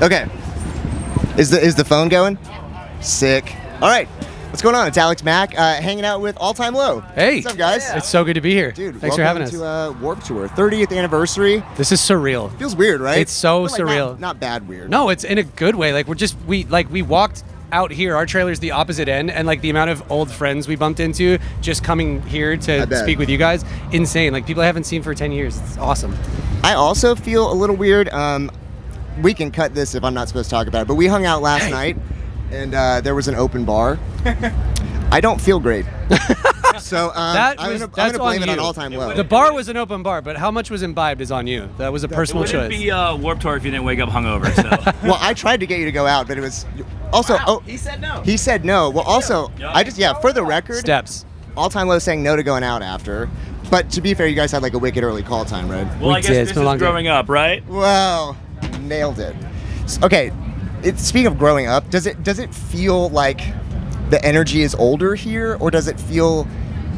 Okay. Is the phone going? Sick. All right. What's going on? It's Alex Mack, hanging out with All Time Low. Hey. What's up, guys? It's so good to be here. Dude, thanks for having us. Welcome to Warped Tour, 30th anniversary. This is surreal. Feels weird, right? It's so But, like, surreal. Not bad weird. No, it's in a good way. Like we walked out here. Our trailer's the opposite end, and like the amount of old friends we bumped into just coming here to speak with you guys, insane. Like people I haven't seen for 10 years. It's awesome. I also feel a little weird. We can cut this if I'm not supposed to talk about it, but we hung out last night, and there was an open bar. I don't feel great. So I'm going to blame it on All Time Low. The bar was an open bar, but how much was imbibed is on you. That was a personal choice. It wouldn't be Warped Tour if you didn't wake up hungover. So. Well, I tried to get you to go out, but it was also. Wow, he said no. He said no. Well, also, for the record, Steps. All Time Low saying no to going out after. But to be fair, you guys had like a wicked early call time, right? Well, I guess did. this It's been a is long day. growing up, right? Well, nailed it. Okay, speaking of growing up, does it feel like the energy is older here, or does it feel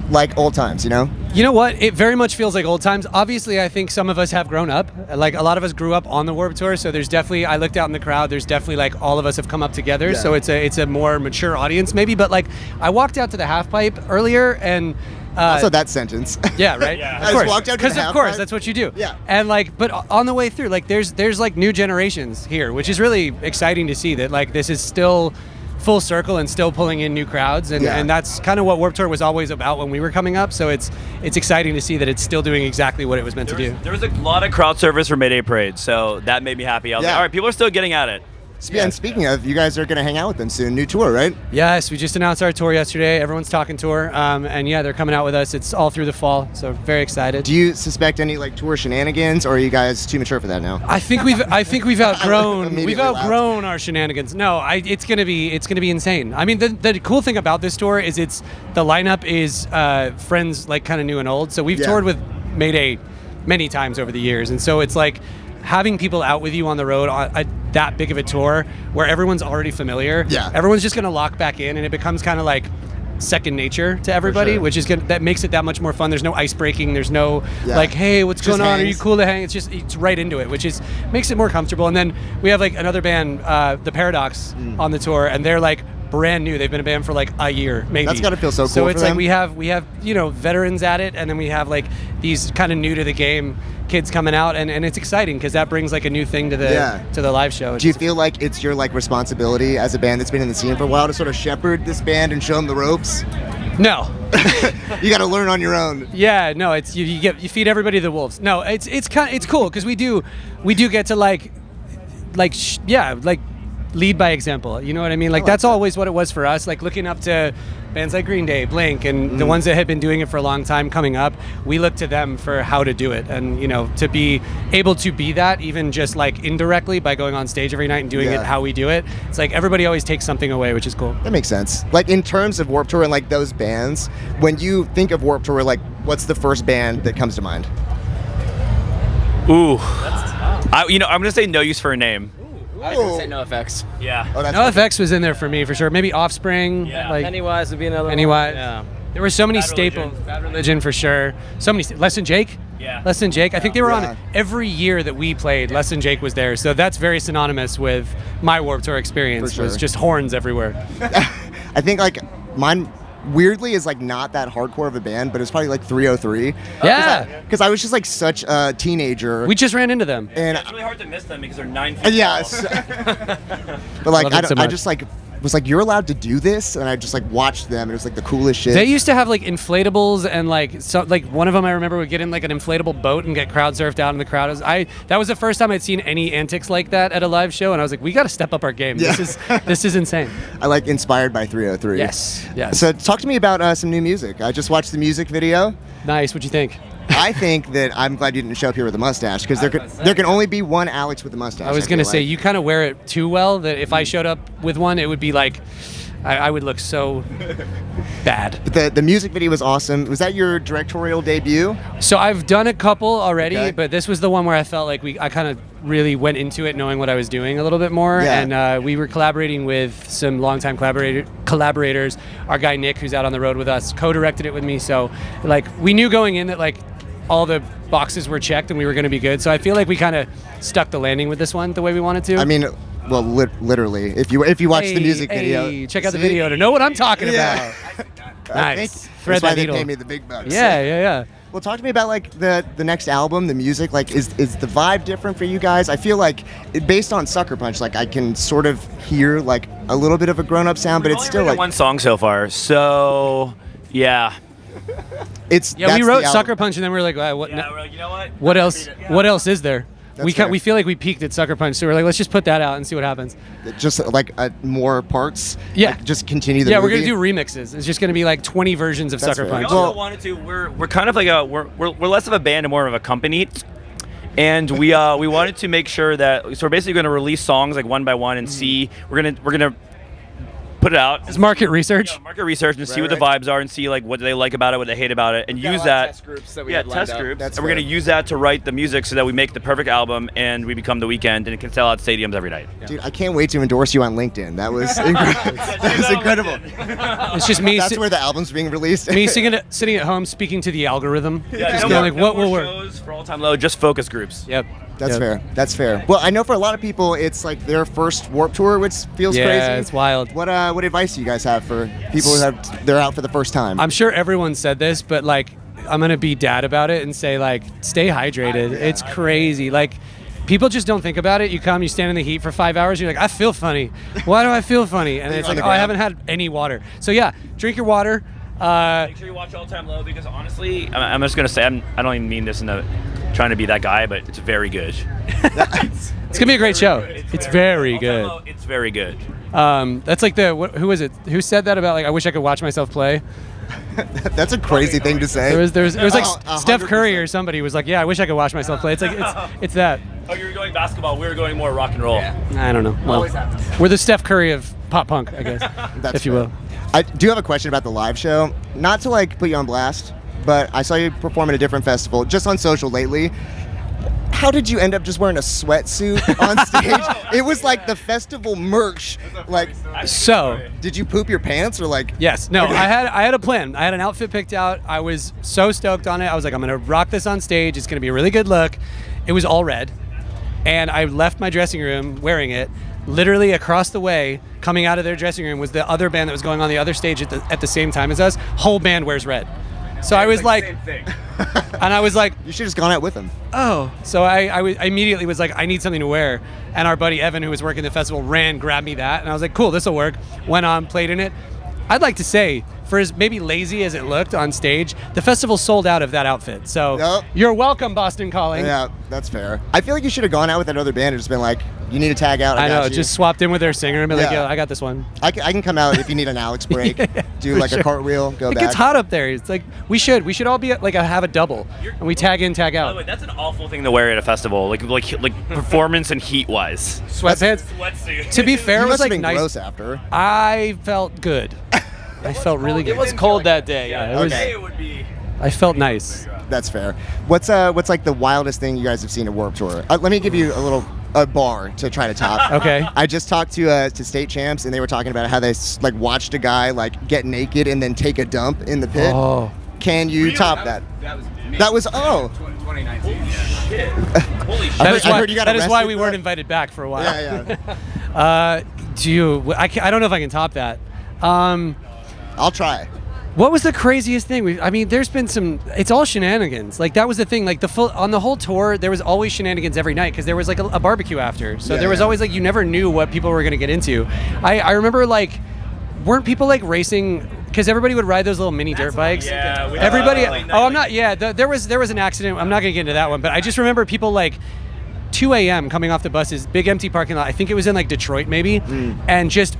like old times, you know? You know what? It very much feels like old times. Obviously, I think some of us have grown up. Like a lot of us grew up on the Warped Tour, so there's definitely. I looked out in the crowd. There's definitely like all of us have come up together. Yeah. So it's a more mature audience maybe. But like I walked out to the half pipe earlier and. Also, that sentence. Yeah, right. Yeah. Of I course. just walked out to the Because of half course pipe. that's what you do. Yeah. And like, but on the way through, like there's like new generations here, which is really exciting to see that like this is still full circle and still pulling in new crowds, and, Yeah. and that's kind of what Warped Tour was always about when we were coming up. So it's exciting to see that it's still doing exactly what it was meant to do. There was a lot of crowd service for Mayday Parade, so that made me happy. I was Yeah. like, all right, people are still getting at it. And speaking of, you guys are going to hang out with them soon. New tour, right? Yes, we just announced our tour yesterday. Everyone's talking tour, and yeah, they're coming out with us. It's all through the fall, so very excited. Do you suspect any like tour shenanigans, or are you guys too mature for that now? I think we've outgrown Immediately our shenanigans. No, it's gonna be insane. I mean, the cool thing about this tour is the lineup is friends like kind of new and old. So we've toured with Mayday many times over the years, and so it's like having people out with you on the road on that big of a tour where everyone's already familiar. Yeah. Everyone's just gonna lock back in, and it becomes kind of like second nature to everybody, sure. which is that makes it that much more fun. There's no ice breaking. There's no like, hey, what's Just going on? Are you hangs. cool to hang? It's right into it, which is makes it more comfortable. And then we have like another band, The Paradox, on the tour, and they're like brand new. They've been a band for like a year, maybe. That's gotta feel so cool So for it's like them. we have veterans at it, and then we have like these kind of new to the game kids coming out, and it's exciting because that brings like a new thing to the live show. Do you feel like it's your like responsibility as a band that's been in the scene for a while to sort of shepherd this band and show them the ropes? No. You got to learn on your own. Yeah, no, it's you feed everybody the wolves. No, it's cool because we do get to like lead by example. You know what I mean? Like that's always what it was for us. Like looking up to bands like Green Day, Blink, and the ones that had been doing it for a long time coming up, we look to them for how to do it, and to be able to be that even just like indirectly by going on stage every night and doing it how we do it. It's like everybody always takes something away, which is cool. That makes sense. Like in terms of Warped Tour and like those bands, when you think of Warped Tour, like what's the first band that comes to mind? Ooh. That's tough. I'm gonna say No Use for a Name. I was gonna say NoFX. Yeah. Oh, that's NoFX was in there for me for sure. Maybe Offspring. Yeah. Like Pennywise would be another Pennywise. one. Yeah. There were so many Bad staples. Religion. Bad Religion for sure. So many. Less Than Jake. Yeah. Less Than Jake. I think they were Yeah. on every year that we played. Less Than Jake was there. So that's very synonymous with my Warped Tour experience. For sure. Was just horns everywhere. I think like mine weirdly is like not that hardcore of a band, but it's probably like 303. Yeah. Because I was just like such a teenager. We just ran into them. and It's really hard to miss them because they're 9 feet yes. tall. But like Love it so I much. just like was like, you're allowed to do this, and I just like watched them, and it was like the coolest shit. They used to have like inflatables, and like one of them I remember would get in like an inflatable boat and get crowd surfed out in the crowd. That was the first time I'd seen any antics like that at a live show, and I was like, we got to step up our game. Yeah. This is insane. I like inspired by 303. Yes. So talk to me about some new music. I just watched the music video. Nice. What'd you think? I think that I'm glad you didn't show up here with a mustache, because there can only be one Alex with a mustache. I was gonna feel say like. you kind of wear it too well. That if I showed up with one, it would be like I would look so bad. But the music video was awesome. Was that your directorial debut? So I've done a couple already, Okay. but this was the one where I felt like I kind of really went into it knowing what I was doing a little bit more. Yeah. And we were collaborating with some longtime collaborators. Our guy Nick, who's out on the road with us, co-directed it with me. So like we knew going in that like all the boxes were checked and we were going to be good. So I feel like we kind of stuck the landing with this one the way we wanted to. I mean, well, literally, if you watch the music video, check out the video to know what I'm talking Yeah. about. I Nice. think Thread that's why that they needle. pay me the big bucks. Yeah. Well, talk to me about like the next album, the music. Like, is the vibe different for you guys? I feel like based on Sucker Punch, like I can sort of hear like a little bit of a grown-up sound, but We've it's only still written like one song so far, so yeah. it's. Yeah, that's we the wrote album. Sucker Punch and then we were like, what? Yeah, we're like, you know what? What else? What else is there? That's fair. We feel like we peaked at Sucker Punch, so we're like, let's just put that out and see what happens. Just like more parts. Yeah. Like, just continue the. Yeah, movie. we're gonna do remixes. It's just gonna be like 20 versions of That's Sucker fair. We Punch. also Well- wanted to. We're kind of like we're less of a band and more of a company, and we wanted to make sure that so we're basically going to release songs like one by one and see we're gonna put it out. It's market research. Yeah, market research and see what right. the vibes are and see like what they like about it, what they hate about it, and use that. Test groups that we Yeah, had lined test up. groups. That's and we're fair. going to use that to write the music so that we make the perfect album and we become The Weeknd and it can sell out stadiums every night. Dude, I can't wait to endorse you on LinkedIn. That was incredible. That was incredible. It's just me. That's where the album's being released. Me sitting at home speaking to the algorithm. Yeah, just no going more, like, no what more will work? shows for All Time Low, just focus groups. Yep. That's Yep. fair. That's fair. Well, I know for a lot of people, it's like their first Warp Tour, which feels Yeah, crazy. it's wild. What advice do you guys have for people they're out for the first time? I'm sure everyone said this, but like, I'm gonna be dad about it and say like, stay hydrated. It's crazy. Like, people just don't think about it. You come, you stand in the heat for 5 hours. You're like, I feel funny. Why do I feel funny? And it's on like, the oh, I ground. haven't had any water. So yeah, drink your water. Make sure you watch All Time Low because honestly, I'm just gonna say I don't even mean this in a trying to be that guy, but it's very good. It's gonna be a great show. It's very All Time good. Low, it's very good. That's like who was it? Who said that about like I wish I could watch myself play? That's a crazy thing to say. It was like Oh, Steph Curry 100%. or somebody was like, yeah, I wish I could watch myself play. It's like it's that. Oh, you were going basketball. We were going more rock and roll. I don't know. Well, we're the Steph Curry of pop punk, I guess, That's if you fair. will. I do have a question about the live show. Not to like put you on blast, but I saw you perform at a different festival just on social lately. How did you end up just wearing a sweatsuit on stage? It was like the festival merch. Like, So did you poop your pants or like? yes, no, I had a plan. I had an outfit picked out. I was so stoked on it. I was like, I'm gonna rock this on stage. It's gonna be a really good look. It was all red, and I left my dressing room wearing it. Literally across the way, coming out of their dressing room was the other band that was going on the other stage at the same time as us. Whole band wears red. So I was like, and I was like, You should have just gone out with them. oh. So I immediately was like, I need something to wear. And our buddy Evan, who was working the festival, grabbed me that. And I was like, cool, this will work. Went on, played in it. I'd like to say, for as maybe lazy as it looked on stage, the festival sold out of that outfit. So Yep. you're welcome, Boston Calling. Yeah, that's fair. I feel like you should have gone out with that other band and just been like, you need to tag out. I got know, you. just swapped in with their singer and be like, Yeah. yo, I got this one. I can come out if you need an Alex break. Do like a cartwheel, go It back. gets hot up there. It's like, we should all be have a double. And we tag in, tag By the out. way, that's an awful thing to wear at a festival, like performance and heat wise. Sweatpants. Sweatsuit. To be fair, You it was must have like been nice. gross after. I felt good. I felt really good. It was cold that day. Yeah, it was. Okay. It would be. I felt nice. That's fair. What's like the wildest thing you guys have seen at Warped Tour? Let me give you a bar to try to top. Okay. I just talked to state champs and they were talking about how they like watched a guy like get naked and then take a dump in the pit. Oh. Can you top that? That was 2019. Holy shit. That is I why, heard you got that is why arrested we for weren't that. invited back for a while. Yeah, yeah. I don't know if I can top that. I'll try. What was the craziest thing? I mean, there's been some. It's all shenanigans. Like that was the thing. Like on the whole tour, there was always shenanigans every night because there was like a barbecue after. So Yeah, there was yeah. always like you never knew what people were gonna get into. I remember like, weren't people like racing? Because everybody would ride those little mini dirt bikes. Yeah, we- Everybody. like, Oh, I'm not. Yeah, there was an accident. I'm not gonna get into that one. But I just remember people like 2 a.m. coming off the buses, big empty parking lot. I think it was in like Detroit maybe, and just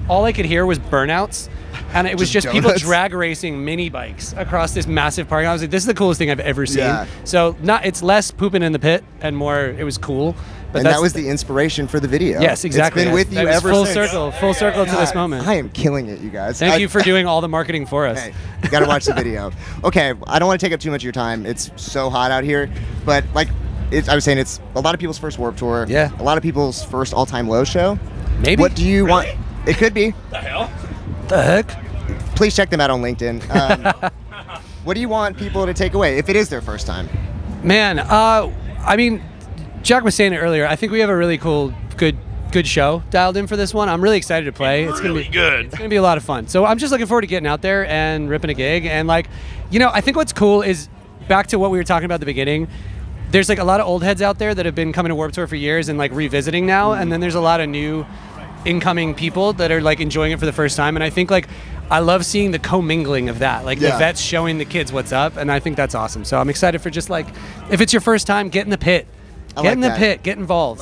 all I could hear was burnouts. And it was just people donuts. drag racing mini bikes across this massive parking lot. I was like, this is the coolest thing I've ever seen. Yeah. So it's less pooping in the pit and more, it was cool. But And that was the inspiration for the video. yes, exactly. It's been with That you was ever full since. full circle to this God, moment. I am killing it, you guys. Thank you for doing all the marketing for us. Hey, you gotta watch the video. Okay, I don't want to take up too much of your time. It's so hot out here, but like I was saying, it's a lot of people's first Warped Tour. Yeah. A lot of people's first all-time low show. Maybe. What do you want? It could be. The hell? the heck? Please check them out on LinkedIn. What do you want people to take away if it is their first time? Man, I mean, Jack was saying it earlier. I think we have a really cool, good show dialed in for this one. I'm really excited to play. It's gonna be good. It's gonna be a lot of fun. So I'm just looking forward to getting out there and ripping a gig. And like, you know, I think what's cool is back to what we were talking about at the beginning. There's like a lot of old heads out there that have been coming to Warped Tour for years and like revisiting now, and then there's a lot of new incoming people that are like enjoying it for the first time. And I think like I love seeing the commingling of that, like the vets showing the kids what's up, and I think that's awesome. So I'm excited for just like, if it's your first time, get in the pit, pit, get involved.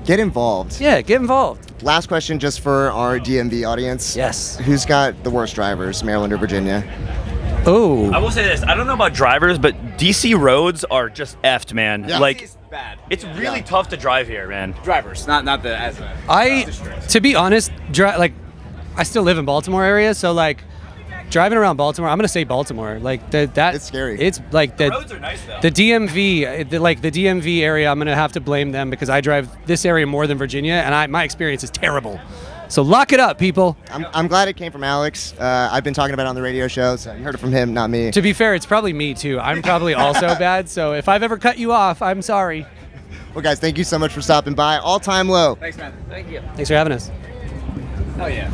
Get involved. Yeah, get involved. Last question, just for our DMV audience. Yes. Who's got the worst drivers, Maryland or Virginia? Oh. I will say this. I don't know about drivers, but DC roads are just effed, man. Yeah. Like, It's bad. it's really tough to drive here, man. Drivers, not the as a To be honest, like, I still live in Baltimore area, so like, driving around Baltimore, I'm gonna say Baltimore. Like that. It's scary. It's like the Roads are nice though. The DMV, the DMV area. I'm gonna have to blame them because I drive this area more than Virginia, and my experience is terrible. So lock it up, people. I'm glad it came from Alex. I've been talking about it on the radio show, so you heard it from him, not me. To be fair, it's probably me too. I'm probably also bad. So if I've ever cut you off, I'm sorry. Well, guys, thank you so much for stopping by. All time low. Thanks, man. Thank you. Thanks for having us. Oh yeah.